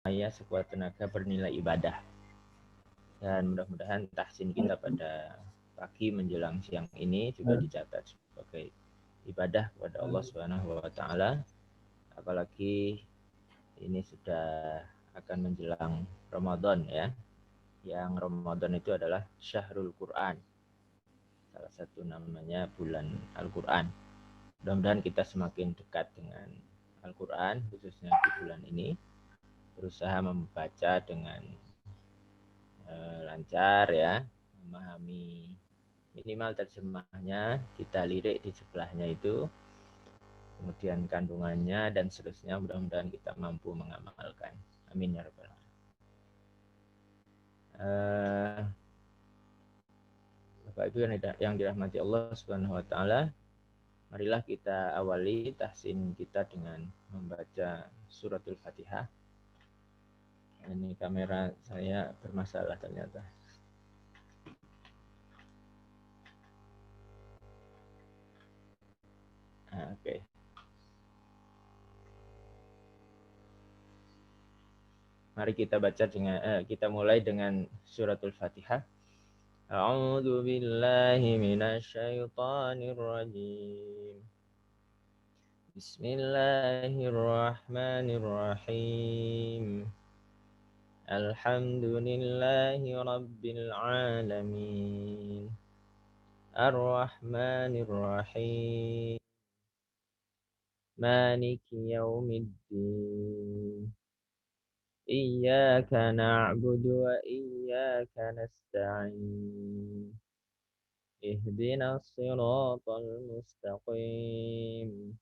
ya sekuat tenaga bernilai ibadah. Dan mudah-mudahan tahsin kita pada pagi menjelang siang ini juga dicatat sebagai ibadah kepada Allah Subhanahu wa taala. Apalagi ini sudah akan menjelang Ramadan ya. Yang Ramadan itu adalah Syahrul Quran. Salah satu namanya bulan Al-Quran. Mudah-mudahan kita semakin dekat dengan Al-Quran khususnya di bulan ini. Berusaha membaca dengan lancar ya, memahami minimal terjemahnya, kita lirik di sebelahnya itu, kemudian kandungannya dan seterusnya. Mudah-mudahan kita mampu mengamalkan. Amin ya rabbal alamin. Bapak Ibu yang dirahmati Allah Subhanahu wa taala, marilah kita awali tahsin kita dengan membaca suratul Fatihah. Ini kamera saya bermasalah ternyata. Oke. Mari kita baca dengan kita mulai dengan suratul Fatihah. A'udzu billahi minasyaitonir rajim. Bismillahirrahmanirrahim. Alhamdulillahi rabbil alamin. Ar-Rahmanir Rahim. Maliki yaumiddin. Iyyaka na'budu wa iyyaka nasta'in. Ihdinas siratal mustaqim.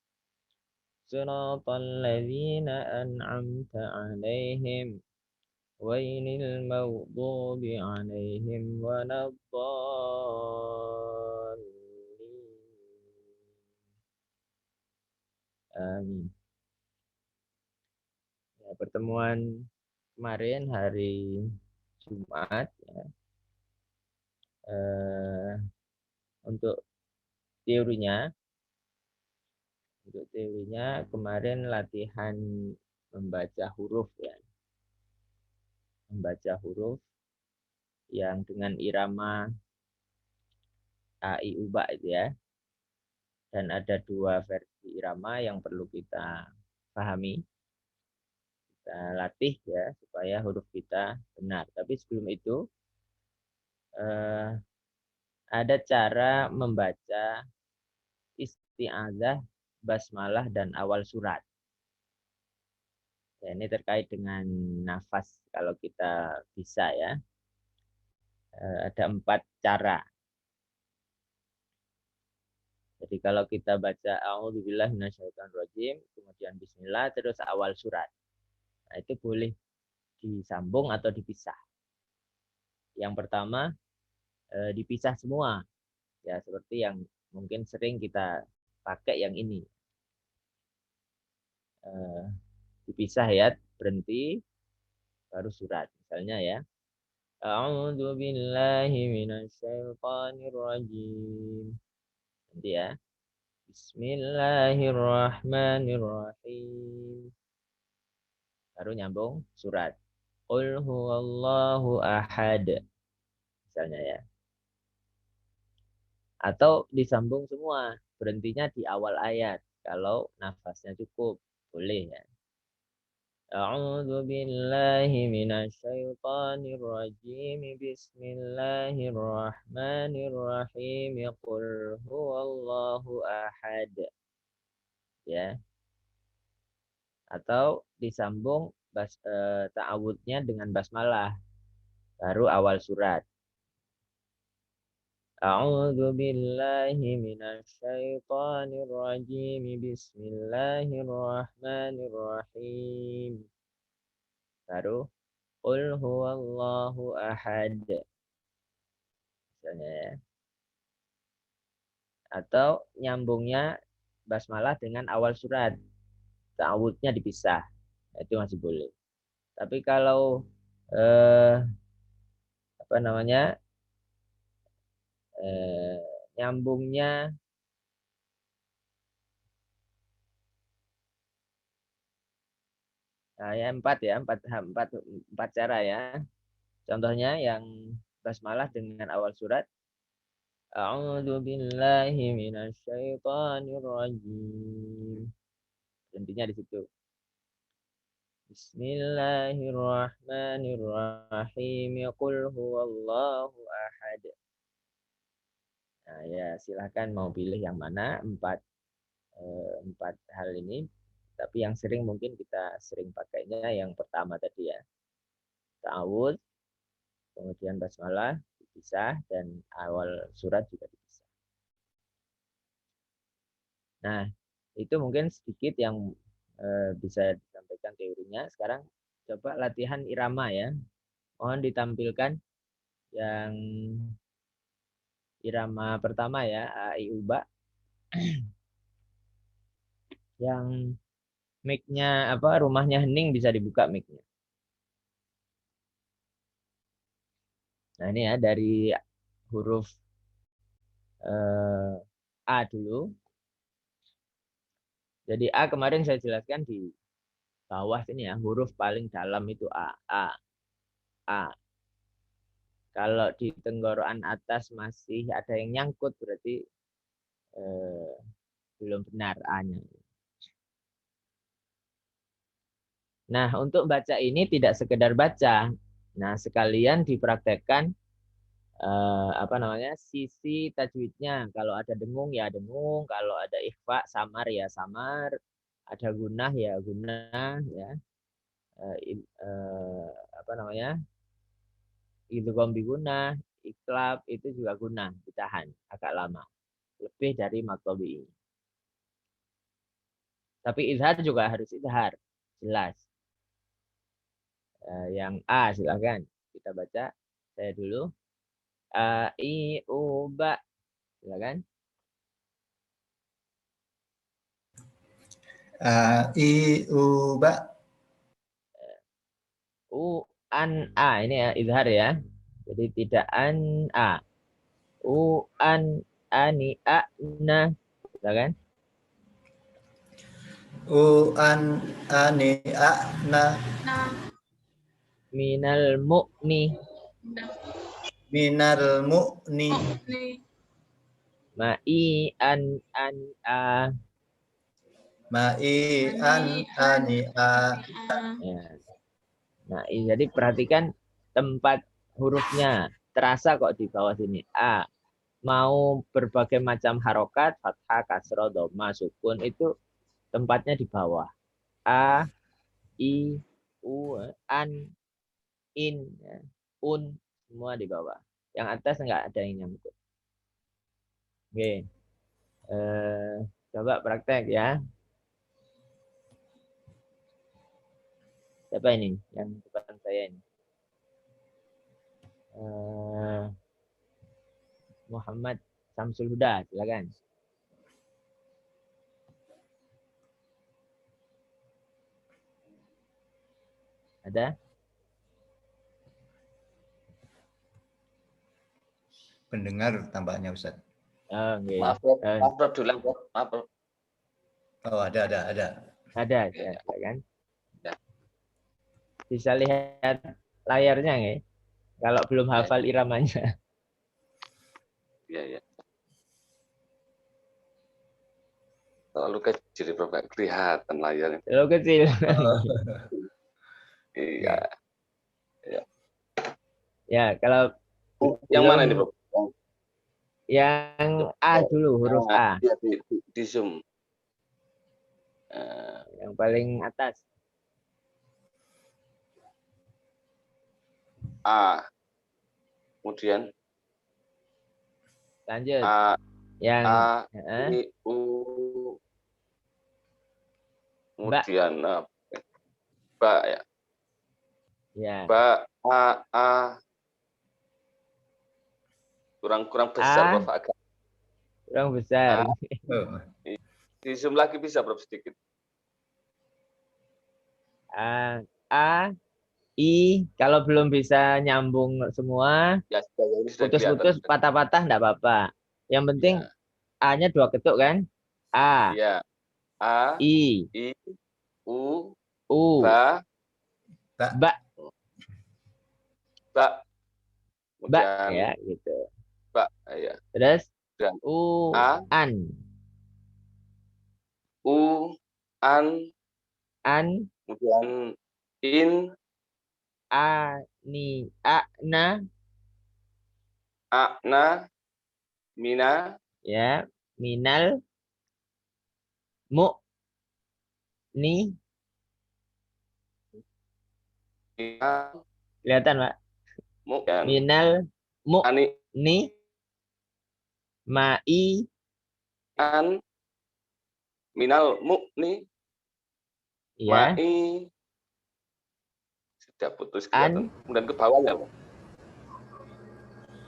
Siratal ladzina an'amta 'alaihim ghairil maghdubi 'alaihim waladdallin. Amin. Ya, pertemuan kemarin hari Jumat ya, untuk teorinya kemarin latihan membaca huruf ya, membaca huruf yang dengan irama A I U Ba itu ya, dan ada dua versi irama yang perlu kita pahami, kita latih ya supaya huruf kita benar. Tapi sebelum itu ada cara membaca isti'adzah, basmalah, dan awal surat. Ya, ini terkait dengan nafas kalau kita bisa ya. Ada 4 cara. Jadi kalau kita baca A'udzubillahi minasyaitonirrajim, kemudian bismillah, terus awal surat. Nah, itu boleh disambung atau dipisah. Yang pertama, dipisah semua. Ya, seperti yang mungkin sering kita pakai yang ini. Dipisah ya, berhenti, baru surat. Misalnya ya. A'udzubillahi minasyaitonirrajim. Nanti ya. Bismillahirrahmanirrahim. Baru nyambung surat. Qul huwallahu ahad. Misalnya ya. Atau disambung semua. Berhentinya di awal ayat. Kalau nafasnya cukup. Boleh ya. A'udzu billahi minasyaitonir rajim. Bismillahirrahmanirrahim. Qul huwallahu ahad. Ya. Atau disambung ta'awudnya dengan basmalah. Baru awal surat. A'udzu billahi minasyaitonir rajim. Bismillahirrahmanirrahim. Baru qul huwallahu ahad. Misalnya ya. Atau nyambungnya basmalah dengan awal surat. Ta'awudnya dipisah. Itu masih boleh. Tapi kalau apa namanya? Nyambungnya Nah, ya empat cara ya. Contohnya yang basmalah dengan awal surat. A'udzu billahi minasyaitonir rajim. Intinya di situ. Bismillahirrahmanirrahim. Qul huwallahu ahad. Nah, ya silahkan mau pilih yang mana empat hal ini. Tapi yang sering mungkin kita sering pakainya yang pertama tadi ya. Ta'awudz, kemudian basmalah dipisah dan awal surat juga dipisah. Nah, itu mungkin sedikit yang bisa disampaikan teorinya. Sekarang coba latihan irama ya. Mohon ditampilkan yang irama pertama ya, A, I, U, Ba. Yang mic-nya rumahnya hening bisa dibuka mic-nya. Nah, ini ya dari huruf A dulu. Jadi A kemarin saya jelaskan di bawah sini ya, huruf paling dalam itu A. A. Kalau di tenggorokan atas masih ada yang nyangkut berarti belum benar A-nya. Nah, untuk baca ini tidak sekedar baca. Nah, sekalian dipraktekkan sisi tajwidnya. Kalau ada dengung ya dengung, kalau ada ikhfa samar ya samar, ada gunah ya gunah ya. Idgham bi gunah, iklab itu juga gunah, ditahan agak lama. Lebih dari maktobi. Tapi izhar juga harus izhar, jelas. Yang A silakan kita baca. Saya dulu. A, I, U, Ba. Silakan. A, I, U, Ba. U, An, A. Ini ya, izhar ya. Jadi tidak an, A. U, An, Ani, A, Na. Silakan. U, An, Ani, A, Na. Minal mu'ni. Minal mu'ni. Ma'i, an, A. Ma'i, an, ani, A. Ya. Nah, jadi perhatikan tempat hurufnya. Terasa kok di bawah sini. A. Mau berbagai macam harokat, fathah, kasroh, dhamma, sukun, itu tempatnya di bawah. A, I, U, An, In, ya. Un, semua di bawah. Yang atas enggak ada yang nyangkut. Oke. Coba praktek ya. Siapa ini yang depan saya ini? Muhammad Samsul Huda, silakan. Ada? Pendengar tampaknya Ustaz. Oh, okay. Maaf, Prof. Dulang, Prof. Maaf, Prof. Oh, ada. Ada, ya, kan? Ya. Bisa lihat layarnya nggak? Kalau belum hafal iramanya. Iya. Terlalu kecil, Prof. Nggak kelihatan layarnya. Terlalu kecil. Iya. Ya, kalau yang mana ini, Prof? Yang A dulu, huruf A. Ya, di zoom. Yang paling atas. A. Kemudian lanjut. A. Yang A, I, U. Kemudian Ba ya. Ya. Ba, A. Kurang besar, Prof. Agak. Kurang besar. Di zoom lagi bisa, Prof, sedikit. A, I, kalau belum bisa nyambung semua, ya, putus-putus, patah-patah enggak apa-apa. Yang penting ya. A-nya 2 ketuk kan? A. Iya. A, I, U, Ba, Ba. Ba. ba. Ba Kemudian ya gitu. ba, ya. Terus Dan an. an, An, kemudian in, na, na, mina, ya, minal, ni, mina, kelihatan Pak? dan Minal, ani, ni, ma'i, an, minal ni, ya, ma'i, sudah putus an, kelihatan. Kemudian ke bawah ya, Pak.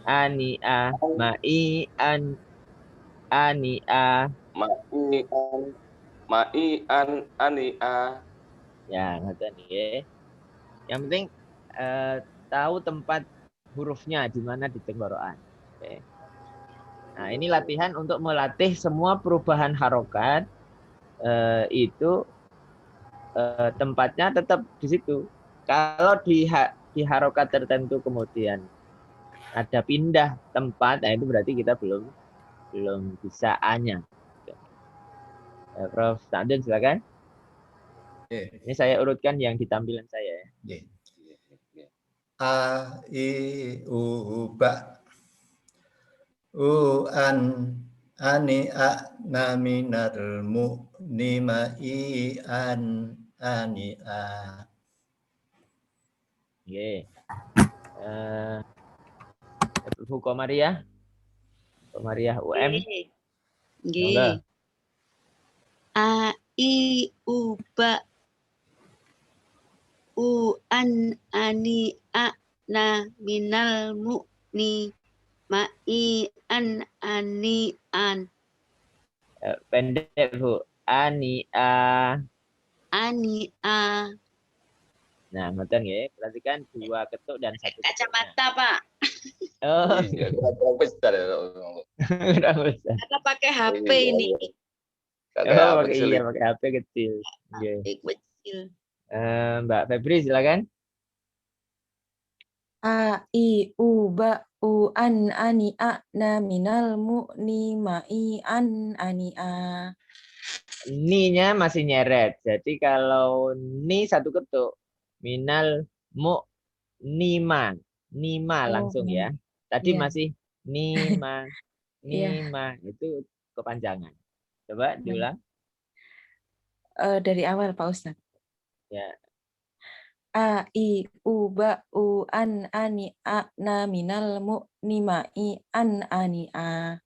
ani'a, ma'i, ani'a, Ma'i, ani, ya, ngoten nggih. Yang penting tahu tempat hurufnya di mana di tenggorokan. Oke. Nah, ini latihan untuk melatih semua perubahan harokat itu tempatnya tetap di situ. Kalau di harokat tertentu kemudian ada pindah tempat, nah itu berarti kita belum bisa A-nya. Prof. Sa'dun silakan. Ini saya urutkan yang di tampilan saya ya. A, I, U, ba. U, an, ani, a, na, minar, mu, ni, ma, i, an, ani, a. Oke. Bu Komariah. Komariah UM. Nggih. A, I, U, ba. U, an, ani, a, na, minal, mu, ni, ma, i, an, ani, an. Pendek Bu. Ani, a. Ani, a. Nah, ngoten nggih. Perhatikan dua ketuk dan satu ketuknya. Kacamata, Pak. Oh, Iya, kurang besar ya. kurang besar. Kita pakai HP Iya, ini. Oh, pakai HP kecil. Oke. Kecil. Mbak Febri silakan. A, I, U, ba, U, an, ani, a, na, minal, mu, ni, ma, i, an, ani, a. Ni-nya masih nyeret. Jadi kalau ni satu ketuk. Minal, mu, nima. Nima langsung ya. Tadi Iya. masih nima. Iya. Nima. Itu kepanjangan. Coba diulang. Dari awal Pak Ustadz. Ya. A, I, U, ba, U, an, ani, a, na, minal, mu, ni, ma, i, an, ani, a.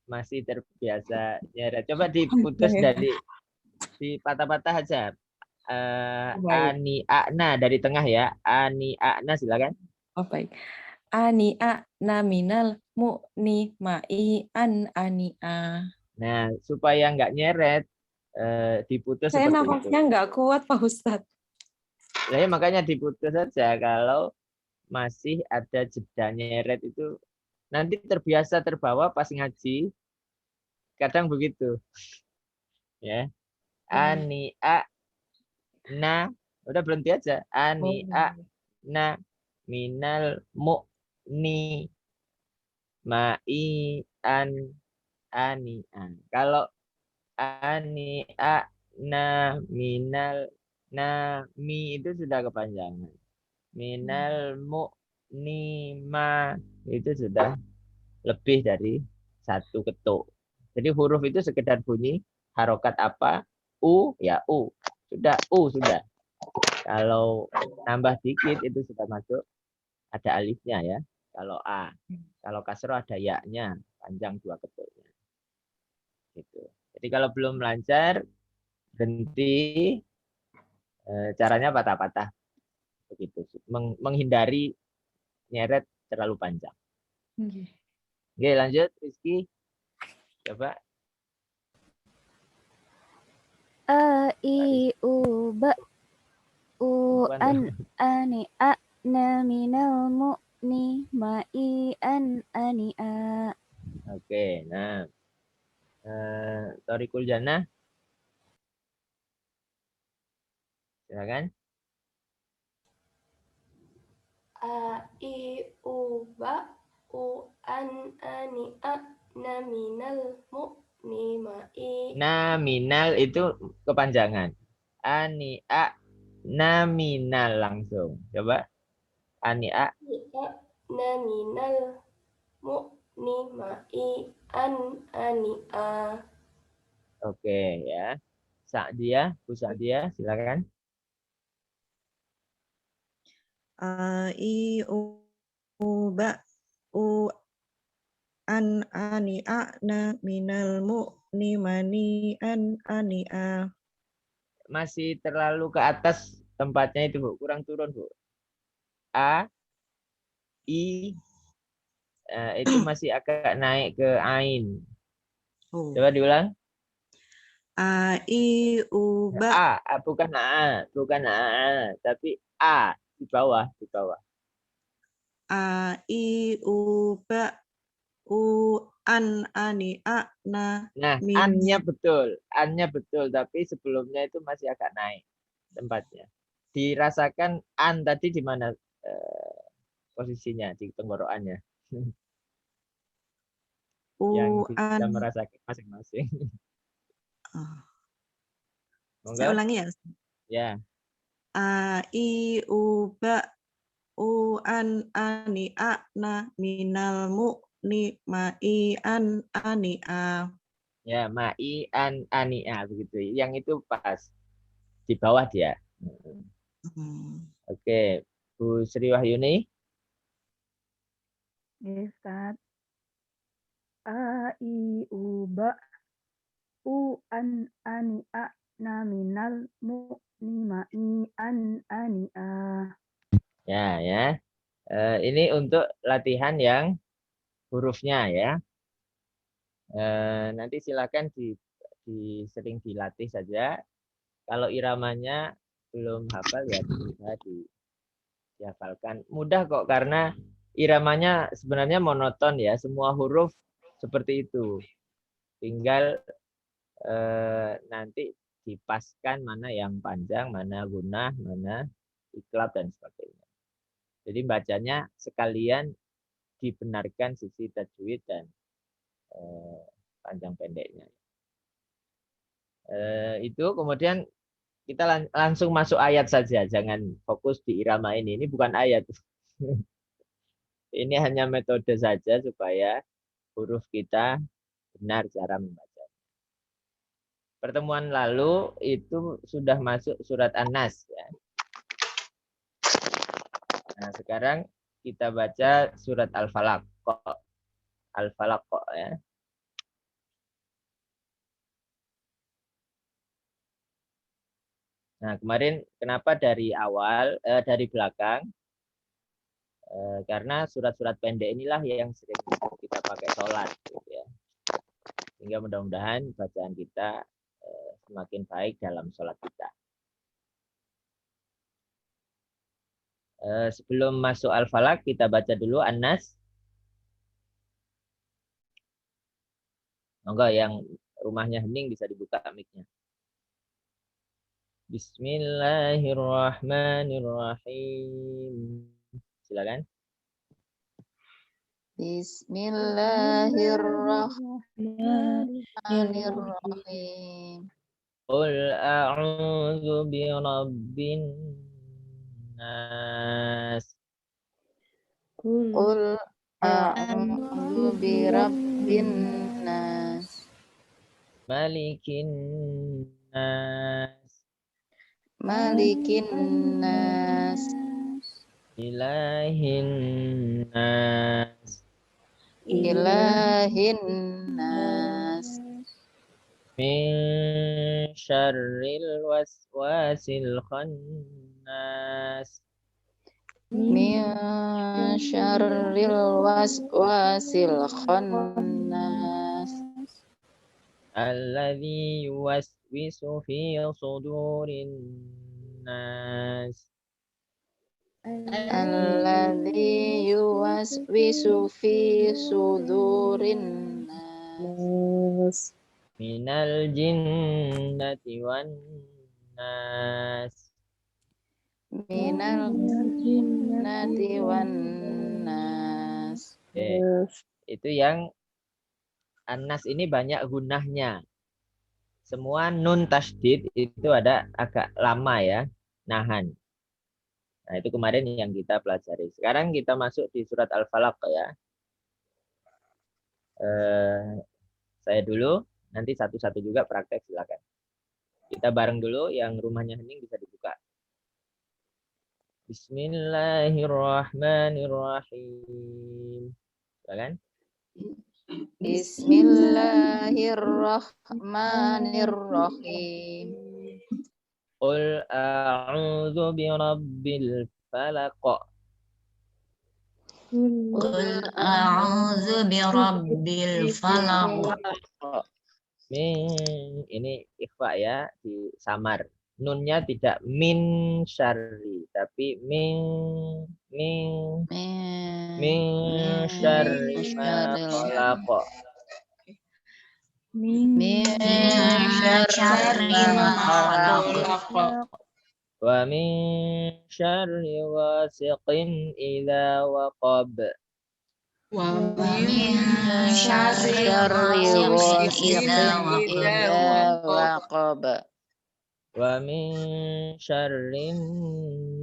Masih terbiasa nyeret. Coba diputus dari di patah-patah aja. Ani Akna dari tengah ya. Ani Akna silakan. Oh baik. Ani, a, na, minal, mu, ni, ma, i, an, ani, a. Nah, supaya nggak nyeret, diputus Saya seperti itu. nafasnya nggak kuat Pak Ustadz. Nah, makanya diputus saja kalau masih ada jeda nyeret itu nanti terbiasa terbawa pas ngaji. Kadang begitu. Ya. Ani a na udah berhenti aja. Ani a na minal mu ni ma i an ani an. Kalau ani a na minal na mi itu sudah kepanjangan. Minal mu ni ma itu sudah lebih dari satu ketuk. Jadi huruf itu sekedar bunyi, harokat apa, u ya u. Sudah u sudah. Kalau nambah dikit itu sudah masuk ada alifnya ya. Kalau a. Kalau kasroh ada ya-nya, panjang dua ketuknya. Gitu. Jadi kalau belum lancar berhenti, caranya patah-patah begitu, menghindari nyeret terlalu panjang. Oke, lanjut Rizky, coba. A, I, U, ba, U, an, ani, a, na, minal, mu, ni, ma, i, an, ani, a. Oke, nah Thoriqul Jannah. Silakan. A I U ba U an ani a na minal mu ni ma i Nominal itu kepanjangan. Ania nominal langsung. Coba. Ania. a na minal mu ni ma i an ani a. Oke ya. Sa'dia, Bu Sa'dia, silakan. A I U ba U an ani a na minal mu'ni mani an ani a. Masih terlalu ke atas tempatnya itu, Bu. Kurang turun, Bu. A, I, itu masih agak naik ke ain. Oh. Coba diulang. A I U ba Bukan A, tapi A di bawah, di bawah. A I U ba U an ani a na Nah, min. annya betul, tapi sebelumnya itu masih agak naik tempatnya. Dirasakan an tadi di mana posisinya di tenggorokannya. Yang bisa An. merasakan masing-masing. Saya ulangi ya. Ya. A I U ba U an ani a na minal mu ni ma I an ani a. Ya, ma'i an ania begitu. Yang itu pas di bawah dia. Oke, Bu Sri Wahyuni. Ustaz. A I U ba U an ani a na minal mu ni ma I an ani a. Ya. Ini untuk latihan yang hurufnya ya. Nanti silakan sering dilatih saja. Kalau iramanya belum hafal ya bisa dihafalkan. Mudah kok karena iramanya sebenarnya monoton ya. Semua huruf seperti itu. Tinggal nanti dipaskan mana yang panjang, mana gunah, mana iklab dan sebagainya. Jadi bacanya sekalian dibenarkan sisi tajwid dan panjang pendeknya. Itu kemudian kita langsung masuk ayat saja, jangan fokus di irama ini. Ini bukan ayat. Ini hanya metode saja supaya huruf kita benar cara membaca. Pertemuan lalu itu sudah masuk surat An-Nas ya. Nah, sekarang kita baca surat Al-Falaq. Al-Falaq ya. Nah, kemarin kenapa dari awal, dari belakang? Karena surat-surat pendek inilah yang sering kita pakai sholat. Gitu ya. Sehingga mudah-mudahan bacaan kita semakin baik dalam sholat kita. Sebelum masuk Al-Falaq, kita baca dulu An-Nas. Enggak, yang rumahnya hening bisa dibuka mic-nya. Bismillahirrahmanirrahim. Silakan. Bismillahirrahmanirrahim. Qul a'udzu birabbin nas. Qul a'udzu birabbin nas. Malikin nas. Malikin nas. Ilahin nas. Ilahin nas. Min syarril waswasil khannas. Min syarril waswasil khannas. Alladzi yuwaswisu fi sudurin nas. Alladzi yuwaswisu fi sudurin nas. Minal jinnati wan nas. minal jinnati wan nas. Itu yang An-Nas ini banyak gunahnya. Semua nun tasdid itu ada agak lama ya, nahan. Nah, itu kemarin yang kita pelajari. Sekarang kita masuk di surat Al-Falaq ya. Saya dulu, nanti satu-satu juga praktek silakan. Kita bareng dulu, yang rumahnya hening bisa dibuka. Bismillahirrahmanirrahim. Silakan. Bismillahirrahmanirrahim. Qul a'udzu birabbil falaq. Qul a'udzu birabbil falaq. Ini ikhfa ya, di samar. Nunnya tidak min syarri, tapi min syarri ma khalaq. Min syarri ma khalaq. Wa min syarri ghasiqin idza waqab. Wa min syarri ghasiqin idza waqab. Wa min syarrin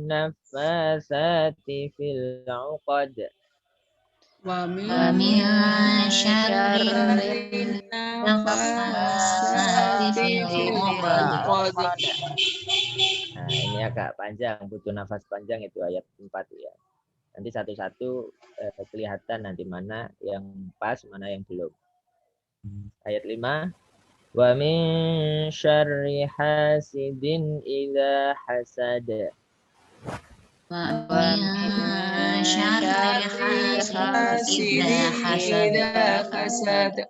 naffasati fil 'uqad. Wa min syarri naffasati fil 'uqad. Nah, ini agak panjang, butuh nafas panjang itu ayat 4 ya. Nanti satu-satu kelihatan nanti mana yang pas, mana yang belum. Ayat 5. Wa min syarri hasidin idza hasad. Wa min syarri hasidin idza hasad.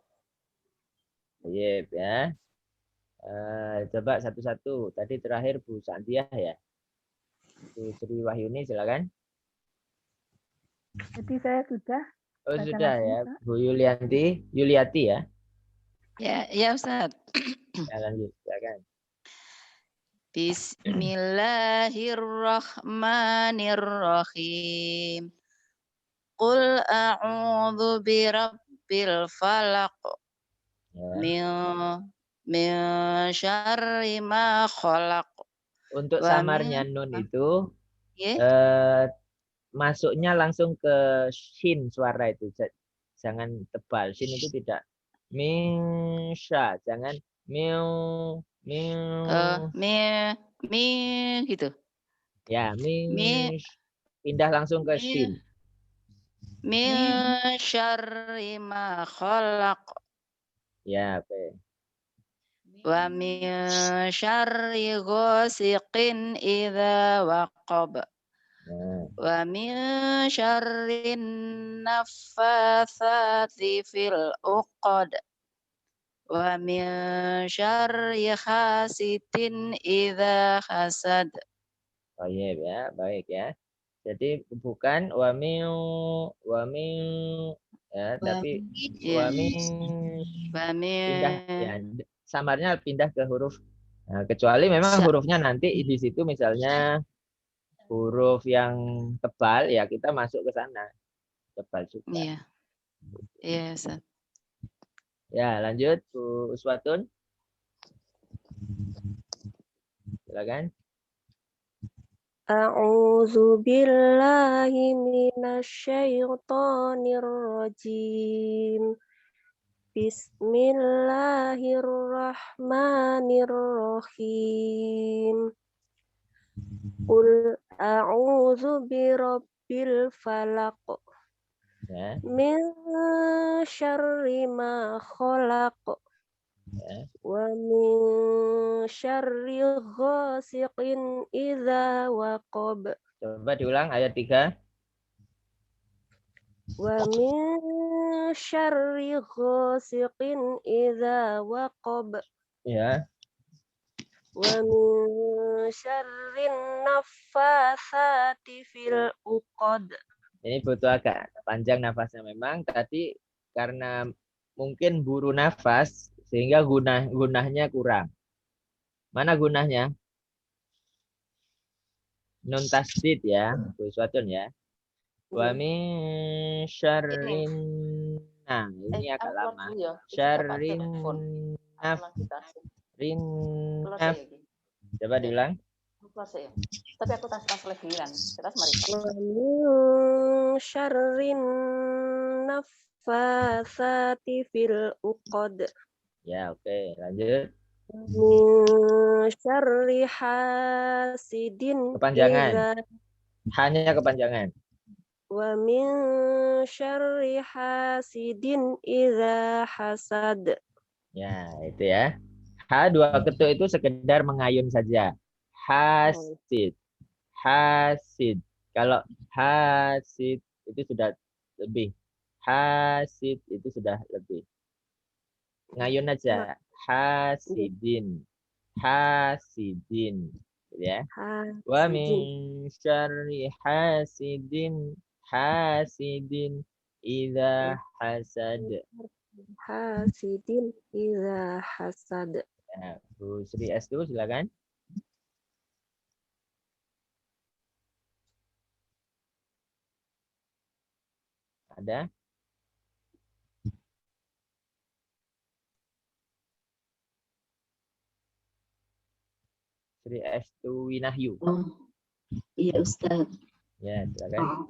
Baik ya. Coba satu-satu. Tadi terakhir Bu Sandiah ya. Bu Sri Wahyuni silakan. Jadi saya sudah. Oh Baca sudah lagi, ya. Pak. Bu Yuliati ya. Ya Ustaz. Ya, lanjut silakan. Bismillahirrahmanirrahim. Qul a'udzu birabbil falaq. Ya. Min syarri ma khalaq. Untuk Wa samarnya nun itu Yeah. masuknya langsung ke shin suara itu. Jangan tebal. Shin itu tidak misha, jangan miu gitu. Ya, pindah langsung ke shin. Min syarri ma khalaq. Ya, oke. Wa min syarri ghasiqin idza waqab. Wa min syarri naffatsati fil 'uqad. Wa min syarri hasidin idza hasad. Oh iya ya, baik ya. Jadi bukan wa min ya, tapi pindah ya, samarnya pindah ke huruf. Nah, kecuali memang hurufnya nanti di situ misalnya huruf yang tebal ya kita masuk ke sana. Tebal juga. Iya. Iya, Ustaz. Ya, lanjut Bu Uswatun. Silakan. A'udzu billahi minasyaitonir rajim. Bismillahirrahmanirrahim. Qul a'udzu birabbil falaq. Ya. Min syarri ma khalaq. Ya. Wa min syarri ghasiqin idza waqab. Coba diulang ayat 3. Wa min syarri ghasiqin idza waqab. Ya. Wa min syarri naffatsati fil 'uqad. Ini butuh agak panjang nafasnya memang. Tadi karena mungkin buru nafas sehingga gunahnya kurang. Mana gunahnya? nun tasdid ya, suatun ya. Wa min syarrin, nah ini agak lama. Syarrin nafrin naf. Coba diulang. Tapi aku tas lebihan. Terus mari. Wa min syarrin naffatsati fil uqad. Ya, oke, lanjut. Min syarri hasidin Kepanjangan. Hanya kepanjangan. Wa min syarri hasidin idza hasad. Ya, itu ya. H dua ketuk itu sekedar mengayun saja. Hasid. Hasid. Kalau hasid itu sudah lebih. Hasid itu sudah lebih. Ngayun aja. Hasidin. Hasidin. Ya. Wa min syarri hasidin. Hasidin idza hasad. Hasidin idza hasad. Ya, Bu Sri S2 silakan. Ada? Sri S2 Winahyu. Iya Ustaz. Ya, silakan.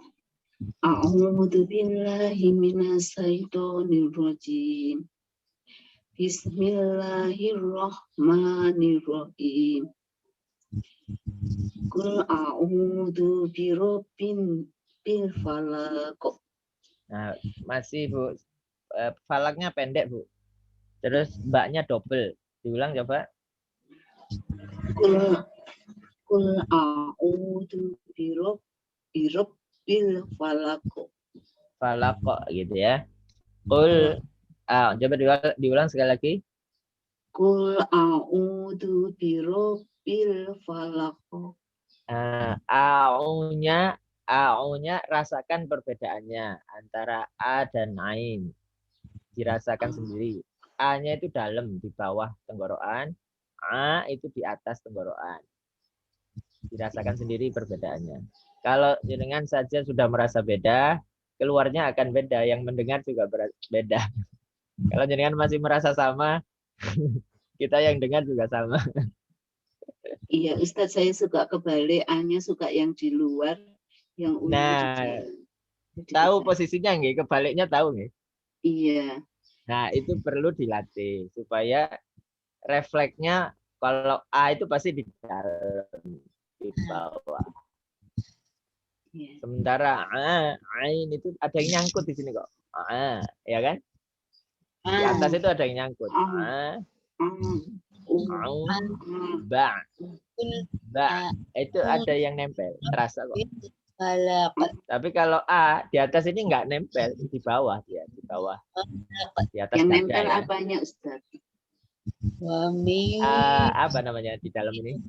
A'udzu billahi minasyaitonir rajim. Bismillahirrahmanirrahim. Qul a'udzu birabbin bil falaq. Nah, masih Bu. Falaknya pendek, Bu. Terus mbaknya double. Diulang coba. Qul a'udzu birabbil falaq. Falaq gitu ya. Qul coba diulang sekali lagi. Qul a'udzu birabbil falaq. A-nya rasakan perbedaannya antara A dan Ain. Dirasakan sendiri. A-nya itu dalam di bawah tenggorokan, A itu di atas tenggorokan. Dirasakan sendiri perbedaannya. Kalau jenengan saja sudah merasa beda, keluarnya akan beda, yang mendengar juga beda. Kalau jenengan masih merasa sama, kita yang dengar juga sama. Iya, Ustadz, saya suka kebalik, A-nya suka yang di luar, yang Nah, tahu posisinya nggih, kebaliknya tahu nggih? Iya. Nah, itu perlu dilatih supaya refleksnya kalau A itu pasti di dalam, di bawah. Sementara Ain itu ada yang nyangkut di sini kok. Ya kan? Di atas itu ada yang nyangkut. Ba. Itu ada yang nempel, terasa kok. Tapi kalau A di atas ini nggak nempel, di bawah dia, di bawah. Di atas yang nempel nempel apanya, Ustaz? Apa namanya di dalam ini?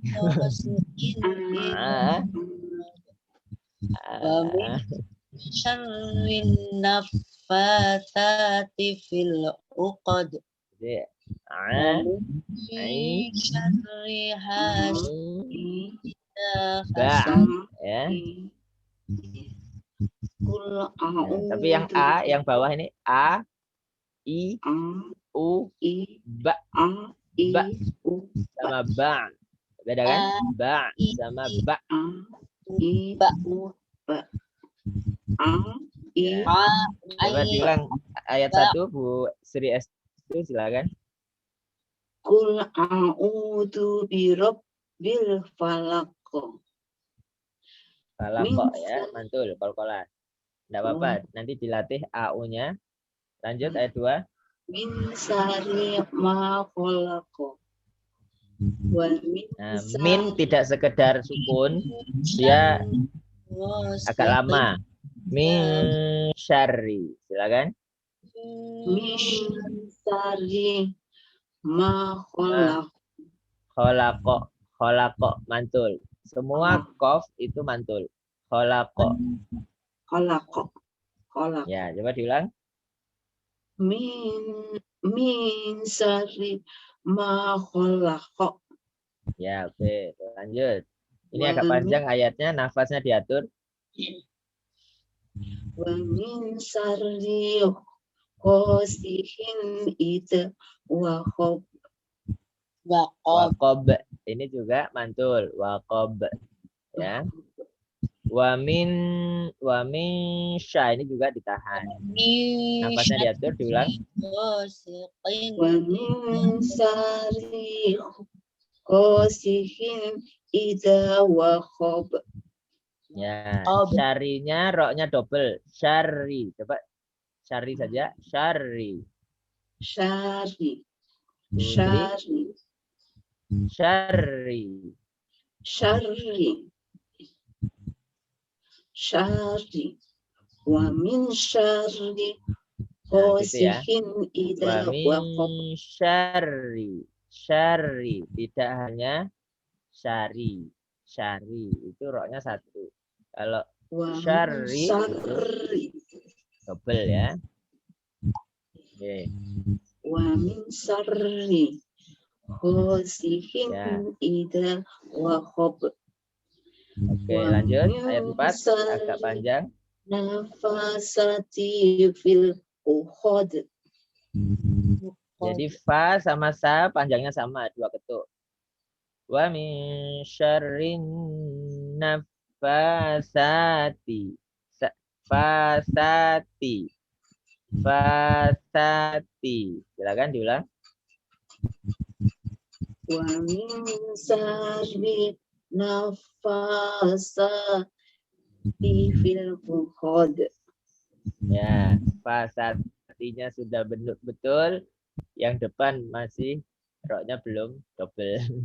Syarrin naffatsati fil uqad. Syarri hasidin ya. Tapi yang A, yang bawah ini A, I, U, Ba. Ba sama Ba. Beda kan? Ba sama Ba. Coba diulang ayat 1 Bu Sri S itu silakan. Qul a'udzu birabbil falaq. Falaq ya, mantul kol-kolan. Enggak apa-apa, nanti dilatih AU-nya. Lanjut ayat 2. Min syarri ma khalaq. Nah, min tidak sekedar sukun, dia agak lama. Min syarri, silakan. Min syarri ma khalaq. Khalaqo mantul. Semua qaf itu mantul. Khalaqo. Ya, coba diulang. Min syarri ma khalaq. Ya, oke. Lanjut. Ini agak panjang ayatnya, nafasnya diatur. Wa min syarri ghasikin idza waqab. Waqab. Ini juga mantul. Waqab. Ya. Wa min sya ini juga ditahan. Nafasnya diatur, diulang. Wa min syarri ghasikin idza waqab. Ya, syarinya roknya double. Syari. Coba syari saja. Syari. Syari. Syari. Syari. Syari. Syari. Wa min syarri ghasikin idza waqab. Syari. Syari. Tidak hanya syari. Syari. Itu roknya satu. Kalau syari itu double ya. Oke. Wa min syarri ghasikin idza waqab. Oke, lanjut ayat 4 agak panjang. Nafasati fil ukhad. Jadi fa sama sa panjangnya sama, dua ketuk. Wa min syarrin nafasati. Fasati. Fasati. Silakan diulang. Wa min syarri nafasati fil ukhad. Ya, fasatinya sudah betul, yang depan masih roknya belum double.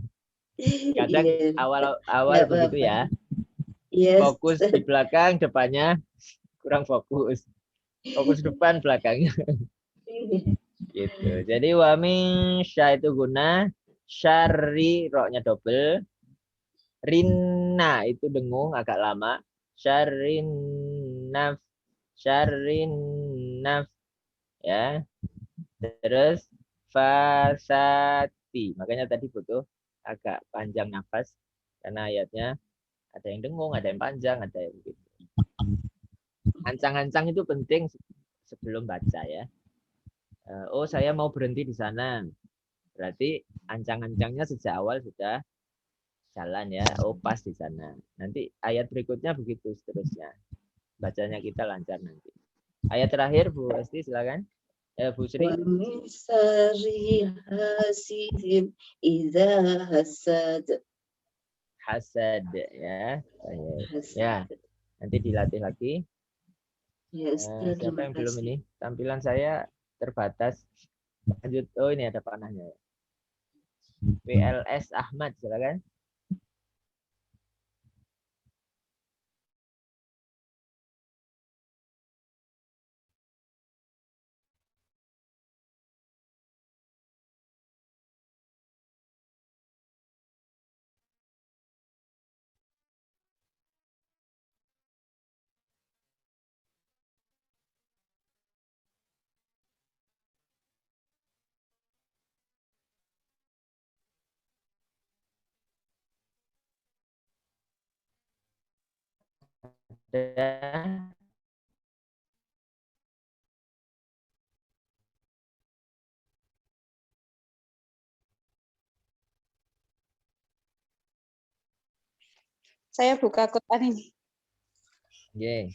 Kadang awal begitu ya. Yes. Fokus di belakang, depannya kurang fokus. Fokus depan, belakangnya. Gitu. Jadi wa min sya itu guna, syarri roknya double. Rinna itu dengung agak lama. Syarrin naf. Syarrin naf. Ya. Terus fasati. Makanya tadi butuh agak panjang nafas karena ayatnya ada yang dengung, ada yang panjang, ada yang begitu. Ancang-ancang itu penting sebelum baca ya. Oh, saya mau berhenti di sana. Berarti ancang-ancangnya sejak awal sudah jalan ya. Oh, pas di sana. Nanti ayat berikutnya begitu seterusnya. Bacanya kita lancar nanti. Ayat terakhir Bu Esti silakan. Bu Sri. Wa min syarri hasidin idza hasad. Hasad ya. Ya. Nanti dilatih lagi. Yes, siapa yang belum ini? Tampilan saya terbatas. Lanjut. Oh, ini ada panahnya. PLS Ahmad silakan. Saya buka Quran ini. Yeah.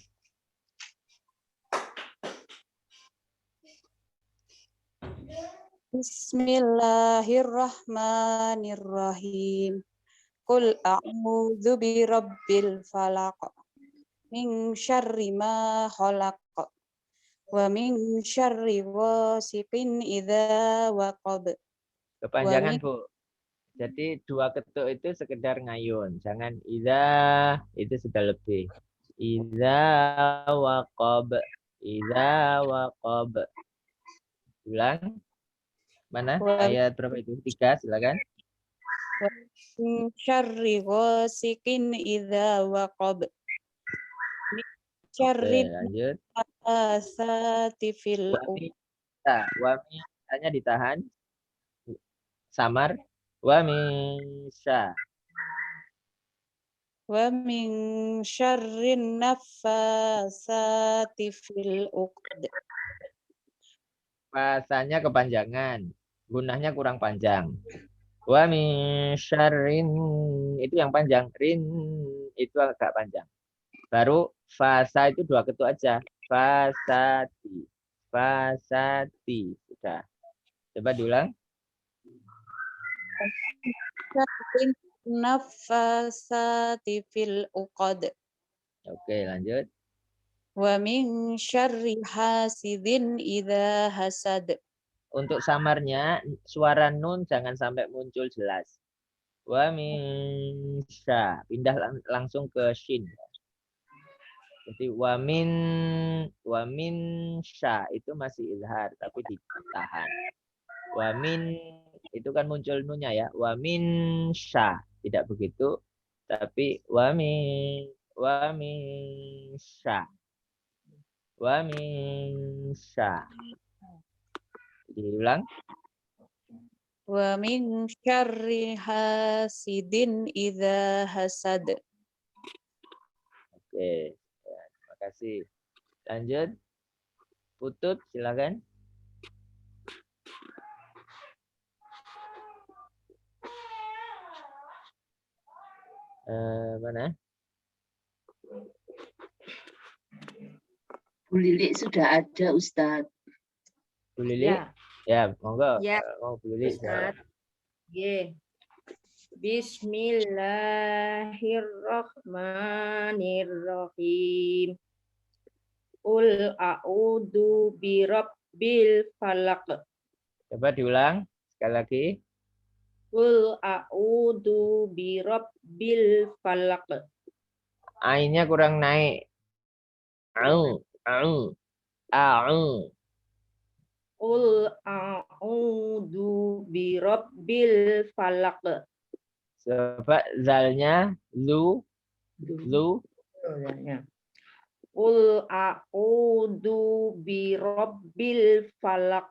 Bismillahirrahmanirrahim. Qul a'udzu birabbil falaq. Min syarri ma khalaq. Wa min syarri ghasiqin idza waqab. Kepanjangan Bu. Jadi dua ketuk itu sekedar ngayun. Jangan idza itu sudah lebih. Idza waqab. Idza waqab. Ulang. Mana? Ayat berapa itu? 3 silakan. Wa min syarri ghasiqin idza waqab. Syarri lanjut. asati fil Wa min hanya ditahan. Samar. Wa min sya. Wa min syarrin naffasati fil uqad. Bahasanya kepanjangan. Gunahnya kurang panjang. Wa min syarrin itu yang panjang. Rin itu agak panjang. Baru fasa itu 2 ketuk aja. Fasati. Fasati. Sudah. Coba diulang. Syarrin naffasati fil uqad. Oke, lanjut. Wa min syarri hasidin idza hasad. Untuk samarnya, suara nun jangan sampai muncul jelas. Wa min sya. Pindah langsung ke shin. Jadi wa min sya itu masih izhar tapi ditahan. Wa min itu kan muncul nunnya ya. Wa min sya tidak begitu tapi wa min sya. Wa min sya. Diulang. Wa min syarri hasidin idza hasad. Oke. Ya, terima kasih. Lanjut. Putut silakan. Mana? Bu Lilik sudah ada, Ustadz. Bu Lili? Ya. Ya, monggo. Ya, Mau Bu Lili. Ustadz. Ye. Bismillahirrahmanirrahim. Qul a'udzu birabbil falaq. Coba diulang sekali lagi. Qul a'udzu birabbil falaq. Ainnya kurang naik. Au. Qul a'udzu birabbil falaq. Coba zalnya lu. Qul a'udzu birabbil falaq.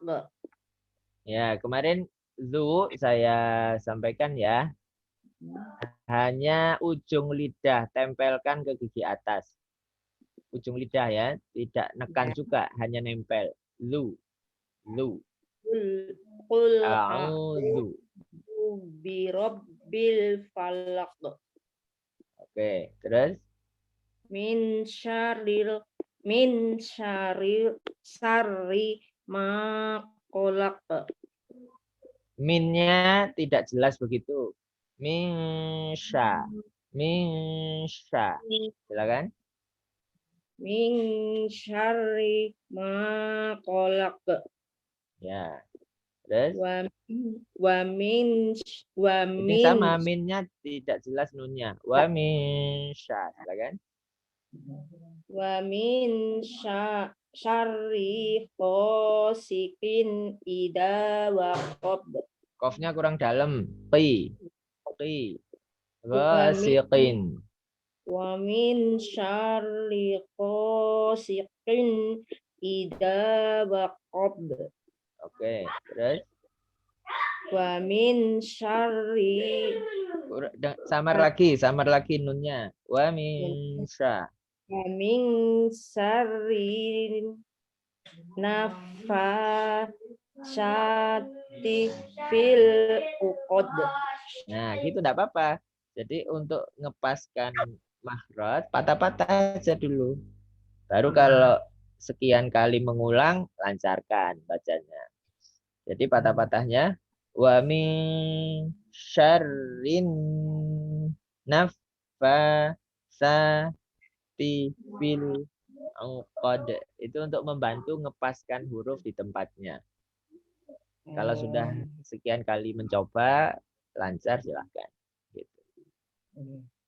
Ya, kemarin zu saya sampaikan ya. Hanya ujung lidah tempelkan ke gigi atas. Ujung lidah ya, tidak nekan juga, hanya nempel. Lu. Qul a'udzu birabbil falaq. Oke, terus Min syarri ma kolak. minnya tidak jelas begitu. Min sya. Silakan. Min syarri ma kolak. Ya. Terus ini sama minnya tidak jelas nunnya. Wa min sya. Silakan. Wa min syarri qasikin idza waqab. Qafnya kurang dalam. Qi. Qasiqin. Wa min syarri qasikin idza waqab. Oke, terus Wa min syarri samar lagi nunnya. Wa min sya. Wa min syarri nafasati fil uqad. Nah, gitu enggak apa-apa. Jadi untuk ngepaskan makhraj, patah-patah aja dulu. Baru kalau sekian kali mengulang, lancarkan bacanya. Jadi patah-patahnya wa min syarrin naffasati fil uqad. Itu untuk membantu ngepaskan huruf di tempatnya. Kalau sudah sekian kali mencoba, lancar silahkan. Gitu.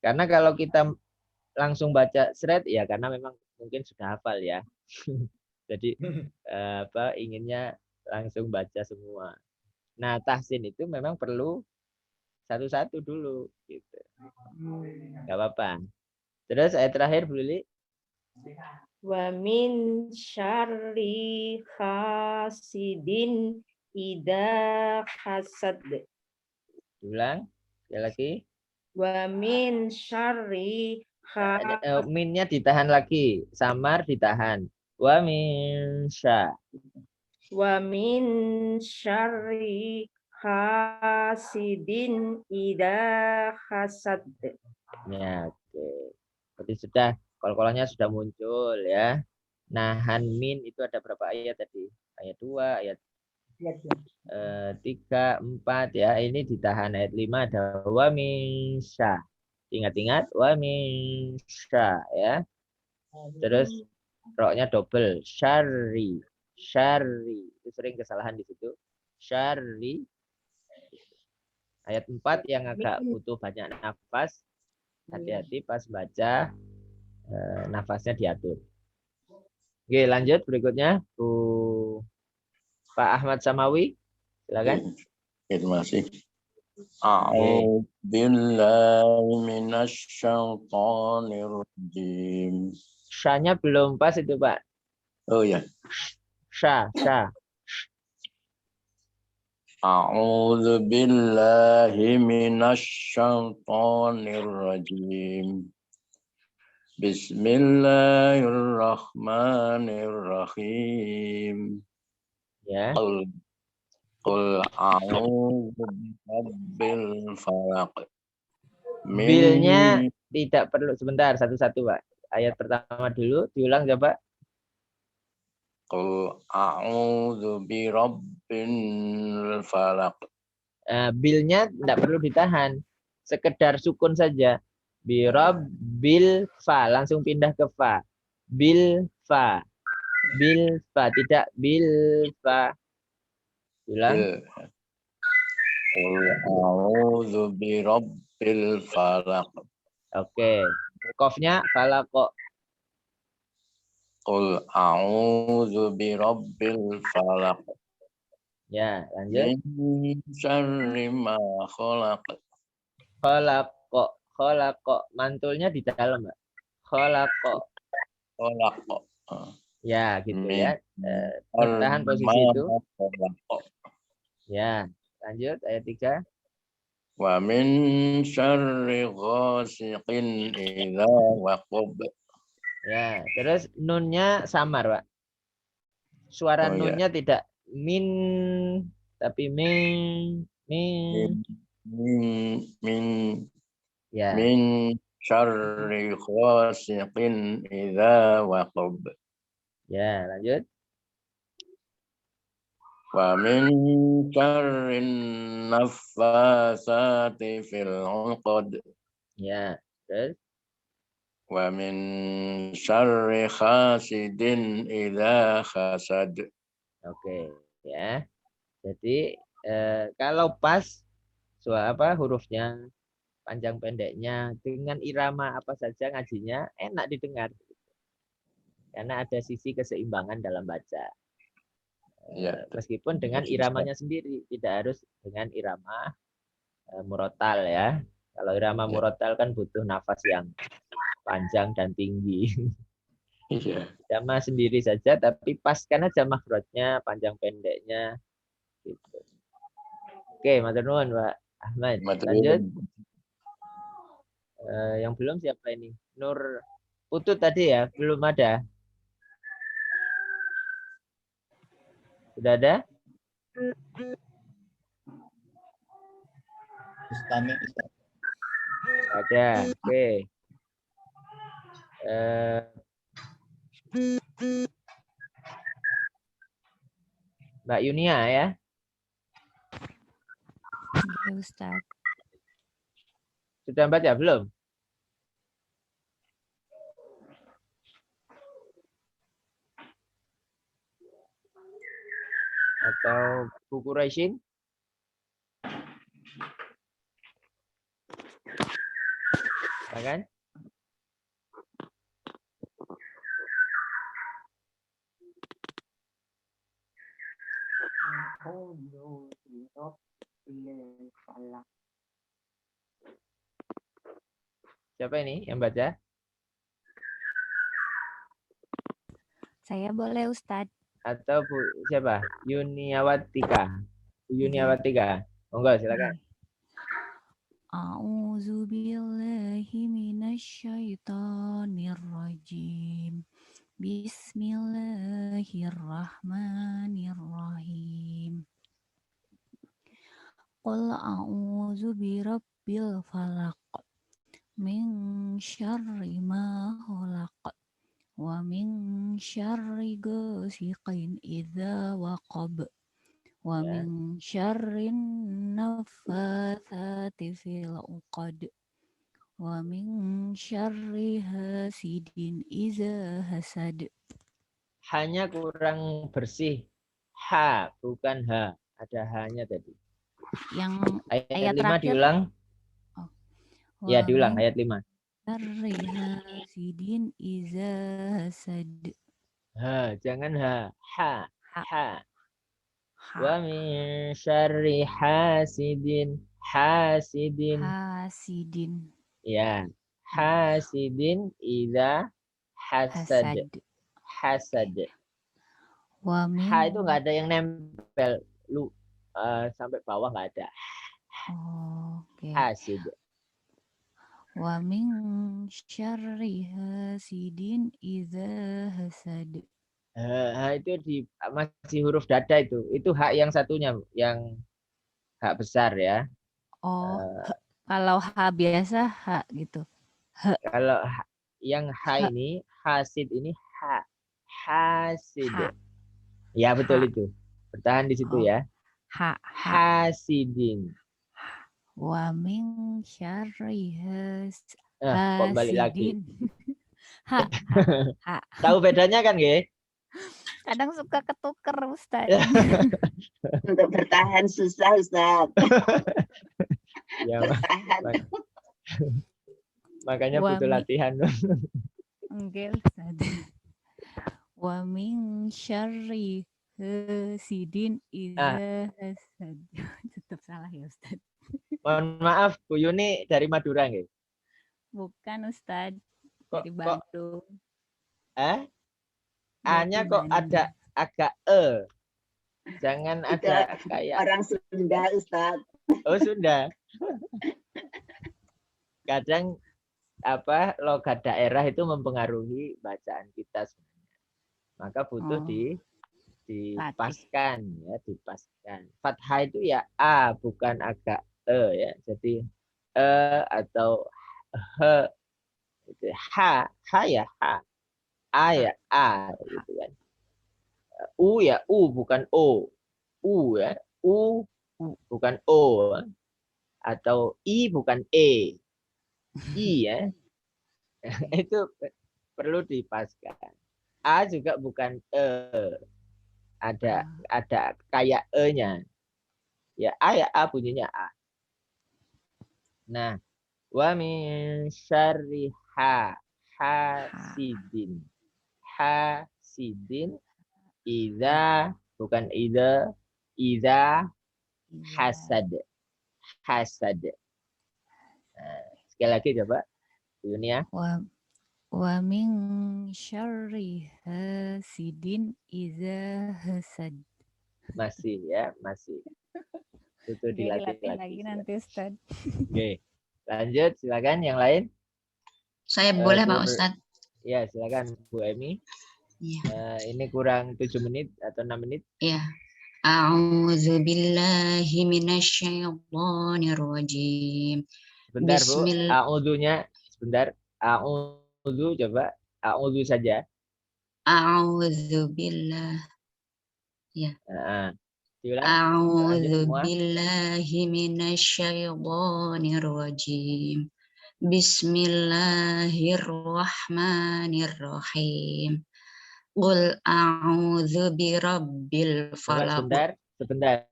Karena kalau kita langsung baca seret, ya karena memang mungkin sudah hafal ya. Jadi inginnya langsung baca semua. Nah, tahsin itu memang perlu satu-satu dulu. Gitu. Gak apa-apa. Terus ayat terakhir, Bu Lili. Wa min syarri hasidin idza hasad. Ulang sekali lagi. Wa min syarri minnya ditahan lagi, samar ditahan. Wa min syarri hasidin idza hasad. Ya, oke. Berarti sudah kol-kolannya sudah muncul ya. Nahan min itu ada berapa ayat tadi? Ayat 2, ayat 3, 4 ya. Ini ditahan ayat 5 ada wa min sya. Ingat-ingat wa min sya ya. Terus roknya double syarri. Syarri. Itu sering kesalahan di situ. Syarri. Ayat 4 yang agak butuh banyak nafas. Hati-hati pas baca nafasnya diatur. Oke, lanjut berikutnya Pak Ahmad Samawi, silakan. Terima kasih. A'udzu billahi minasy syaithanir rajim. Sya-nya belum pas itu, Pak. Oh ya. Sya. A'udzu billahi minasy syaithanir rajim. Bismillahirrahmanirrahim. Ya. Qul a'udzu birabbil falaq. Bilnya tidak perlu, sebentar satu-satu, Pak. Ayat pertama dulu diulang coba. Qul a'udzu birabbil falaq. Bilnya tidak perlu ditahan. Sekedar sukun saja. Birabbil fa, langsung pindah ke fa. Bil fa. Bil fa, tidak bil fa. Ulang. Qul a'udzu birabbil falaq. Oke. Qafnya falaq. Qul a'udzu birabbil falaq. Ya, lanjut. Min syarri ma khalaq. Khalaq. Mantulnya di dalam, Mbak. Khalaq. Ya, gitu ya. Bertahan posisi itu. Ya, lanjut ayat 3. Wa min syarri ghasiqin idza waqab. Ya, terus nunnya samar, Pak. Suara nunnya tidak min, tapi min. Ya. Min syarri ghasiqin idza waqab. Ya, lanjut. Wa min syarrin naffasati fil 'uqad. Ya, terus. Wa min syarri hasidin idza hasad. Oke, ya. Jadi kalau pas hurufnya, panjang pendeknya dengan irama apa saja ngajinya enak didengar. Karena ada sisi keseimbangan dalam baca. Ya, meskipun dengan iramanya sendiri, tidak harus dengan irama murotal ya. Kalau irama murotal kan butuh nafas yang panjang dan tinggi. Iya. Irama sendiri saja, tapi paskan aja makhrajnya, panjang pendeknya. Gitu. Oke, matur nuwun Pak Ahmad. Lanjut. Yang belum siapa ini? Nur Putut tadi ya, belum ada. Sudah ada? Ada. Oke. Mbak Yunia ya. Ya, Ustaz. Sudah baca belum? Atau buku Raisin? Ya kan? Siapa ini yang baca? Saya boleh, Ustadz. Atau siapa? Yuniawatika. Yuniawatika. Monggo silakan. a'udzu billahi minasyaitonir rajim. Bismillahirrahmanirrahim. Qul a'udzu birabbil falaq min syarri ma khalaq wa min syarri ghasiqin idza waqab wa min syarrin naffatsati fil 'uqad wa min syarri hasidin idza hasad. Hanya kurang bersih. Ha, bukan ha. Ada hanya tadi. Yang Ayat 5 terakhir. diulang. Ya, Wa diulang min ayat 5. syarri hasidin idza hasad. Ha, jangan ha. Ha. Ha. Wa min syarri hasidin. Hasidin. Hasidin. Ya. Hasidin idza hasad. Hasad. Wa min Ha itu nggak ada yang nempel. Sampai bawah nggak ada. Oke. Hasid. Wa min syarri hasidin idza hasad. Itu masih huruf dada itu. Itu hak yang satunya, yang hak besar ya. Kalau H biasa H gitu. Kalau yang H ini, hasid ini H. Hasid. Ya betul itu. Bertahan di situ ya. Hasidin. Wa min syarri kok balik lagi. Ha. Tahu bedanya kan, Ge? Kadang suka ketuker, Ustaz. Untuk bertahan susah, Ustaz. Ya, makanya butuh latihan. Enggak, Ustaz. Wa min syarri hasidin idza hasad. Tetap salah ya, Ustaz. Mohon maaf, Bu Yuni dari Madura nggih? Bukan, Ustaz. Dari Bandung. A-nya kok ada agak Jangan ada kayak orang Sunda, Ustaz. Oh, Sunda. Kadang logat daerah itu mempengaruhi bacaan kita sebenarnya. Maka butuh dipaskan ya, dipaskan. Fathah itu ya A, bukan agak ya. Jadi atau H, itu H ya H, A ya A gitu kan. U ya U, bukan O. U ya U, bukan O. Atau I bukan E. I ya. Itu perlu dipaskan. A juga bukan ada kayak E-nya. Ya A ya A, bunyinya A. Nah, wa min syarri hasidin. Hasidin idza bukan idza hasad. Hasad. Nah, sekali lagi coba dunia. Wa min syarri hasidin idza hasad. Masih ya, masih. Itu dilatih lagi nanti, Ustaz. Oke. Lanjut, silakan yang lain. Saya boleh, Pak Ustadz. Ya, silakan Bu Emi. Ya. Ini kurang 7 menit atau 6 menit. Ya. A'udzu billahi minasyaitonir rajim. Sebentar, Bu. A'udzunya sebentar. A'udzu coba. A'udzu saja. A'udzu billah. Ya. A'udzu billahi minasyaitonir rajim. Bismillahirrahmanirrahim. Qul a'udzu birabbil falaq. Sebentar.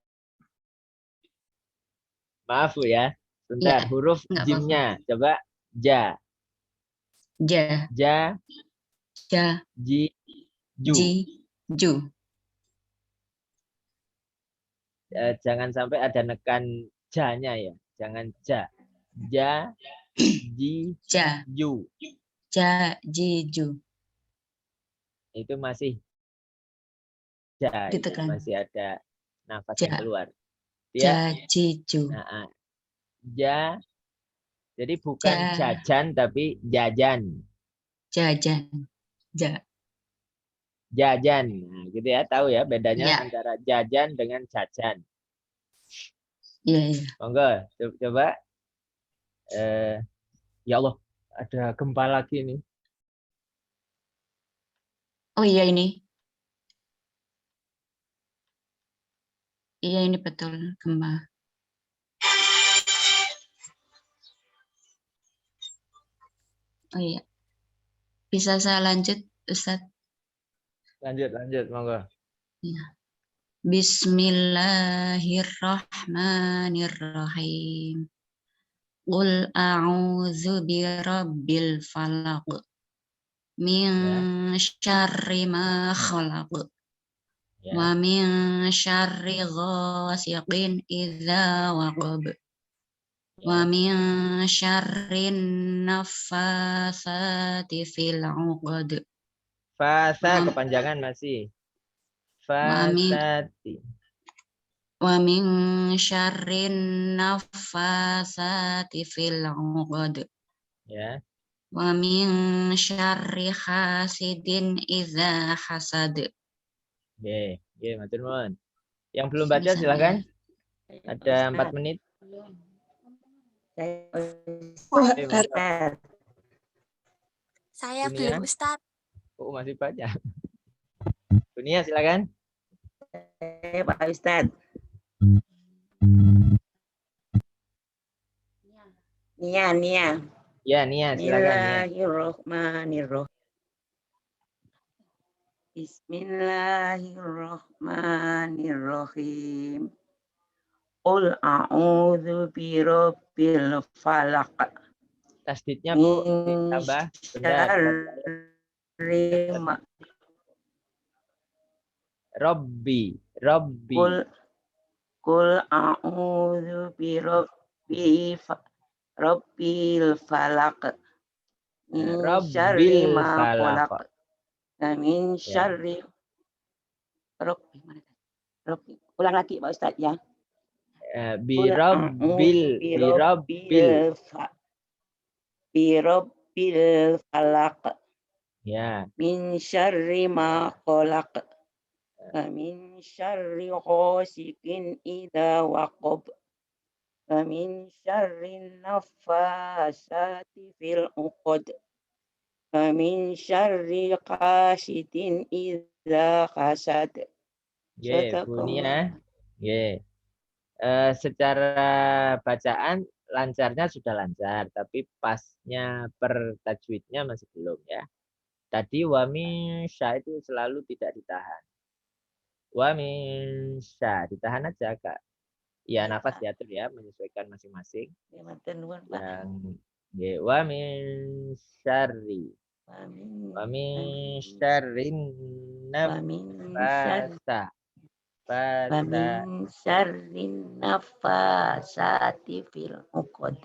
Maaf Bu ya. Sebentar, ya, huruf jimnya. Coba ja. Ja. Ja. Ja. Ji. Ju. Ju. Jangan sampai ada nekan ja-nya ya. Jangan ja. Ja. Ji. Ja. Ju. Ja. Ji. Ju. Itu masih ja, itu masih ada nafas yang keluar. Ja, ji, ju. Ja, Jadi bukan jajan tapi jajan. Jajan. Jajan. Nah, gitu ya, tahu ya bedanya Ya. antara jajan dengan jajan. Iya. Monggo, coba. Ya Allah, ada gempa lagi nih. Oh iya ini. Iya ini betul gempa. Oh iya. Bisa saya lanjut, Ustadz? Lanjut, monggo. Ya. Bismillahirrahmanirrahim. Qul a'udzu birabbil falaq. Min syarri ma khalaq. Wa min syarri ghasiqin idza waqab. Wa min syarrin naffatsati fil 'uqad. Fasa kepanjangan masih. Fasati. Wa min syarrin naffatsati fil 'uqad. Ya. Wa min syarri hasidin idza hasad. Oke, matur nuwun. Yang belum baca silakan. Ada 4 menit. Saya Dunia. belum, Ustadz. Oh, masih banyak. Dunia silakan. Pak Ustadz. Nia. Ya, Nia silakan. Bismillahirrahmanirrahim. Bismillahirrahmanirrahim. Qul a'udzu birabbil falaq. Tasdidnya Bu ditambah benar. Rabbi. Qul a'udzu birabbil falaq. Min syarri ma khalaq. Min syarri Rabbi. Ulang lagi Pak Ustadz ya. Birabbil falaq. Ya. Min syarri ma khalaq. Min syarri ghasiqin idza waqab. Min syarri naffatsati fil 'uqad. Min syarri hasidin idza hasad. Bu Nia. Secara bacaan lancarnya sudah lancar, tapi pasnya per tajwidnya masih belum ya. Tadi wa min sya itu selalu tidak ditahan. Wa min sya ditahan aja Kak. Ya nafas diatur ya, menyesuaikan masing-masing. Yang wa min syarri. Wa min syarrin nafasa. Wa min syarrin nafasati fil 'uqad.